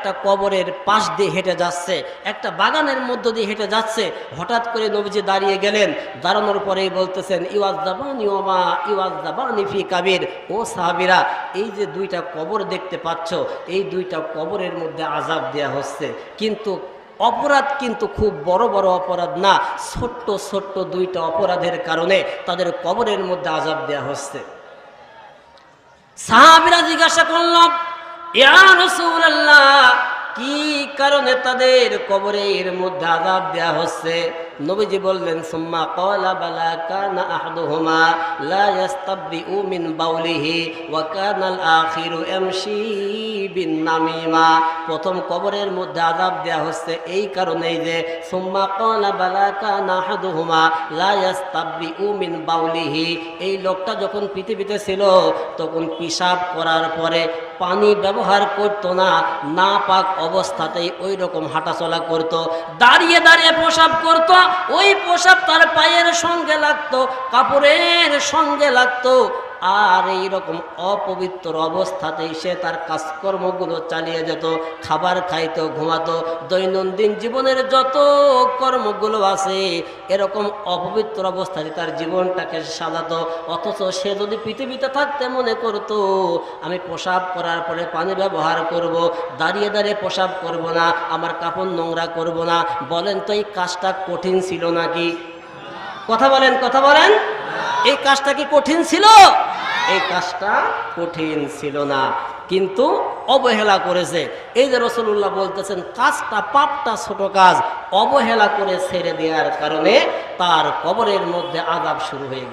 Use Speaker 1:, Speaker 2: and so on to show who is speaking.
Speaker 1: একটা কবরের পাশ দিয়ে হেঁটে যাচ্ছে, একটা বাগানের মধ্য দিয়ে হেঁটে যাচ্ছে। হঠাৎ করে নবীজি দাঁড়িয়ে গেলেন। দাঁড়ানোর পরেই বলতেছেন, ইওয়াজ্জাবানি ওমা ইওয়াজ্জাবানি ফি কাবির। ও সাহাবীরা, এই যে দুইটা কবর দেখতে পাচ্ছ, এই দুইটা কবরের মধ্যে আযাব দেয়া হচ্ছে, কিন্তু অপরাধ কিন্তু খুব বড় বড় অপরাধ না, ছোট্ট ছোট্ট দুইটা অপরাধের কারণে তাদের কবরের মধ্যে আযাব দেয়া হচ্ছে। সাহাবীরা জিজ্ঞাসা করল, ইয়া রাসূলুল্লাহ, কি কারণে তাদের কবরের মধ্যে আযাব দেয়া হচ্ছে? নবীজি বললেন, সুম্মা ক্বালা বালা কানা আহাদুহুমা লা ইস্তাবরিউ মিন বাউলিহি ওয়া কানাল আখিরু ইয়ামশি বিন নামিমা। প্রথম কবরের মধ্যে আযাব দেয়া হচ্ছে এই কারণেই যে সুম্মা ক্বালা বালা কানা আহাদুহুমা লা ইস্তাবরিউ মিন বাউলিহি, এই লোকটা যখন পৃথিবীতে ছিল তখন পেশাব করার পরে পানি ব্যবহার করতো না, নাপাক অবস্থাতেই ওই রকম হাঁটাচলা করত, দাঁড়িয়ে দাঁড়িয়ে প্রসাব করত। ওই প্রসাব তার পায়ের সঙ্গে লাগতো, কাপড়ের সঙ্গে লাগতো, আর এইরকম অপবিত্র অবস্থাতেই সে তার কাজকর্মগুলো চালিয়ে যেত, খাবার খাইতো, ঘুমাতো, দৈনন্দিন জীবনের যত কর্মগুলো আছে এরকম অপবিত্র অবস্থায় তার জীবনটাকে সাজাতো। অথচ সে যদি পৃথিবীতে থাকতে মনে করতো আমি প্রসাব করার পরে পানি ব্যবহার করব, দাঁড়িয়ে দাঁড়িয়ে প্রসাব করব না, আমার কাপড় নোংরা করব না, বলেন তো এই কাজটা কঠিন ছিল নাকি? কথা বলেন, কথা বলেন, এই কাজটা কি কঠিন ছিল? এই কাজটা কঠিন ছিল না, কিন্তু অবহেলা করেছে। এই যে রাসূলুল্লাহ বলতেছেন কাজটা, পাপটা ছোট কাজ, অবহেলা করে ছেড়ে দেওয়ার কারণে তার কবরের মধ্যে আযাব শুরু হয়ে গেছে।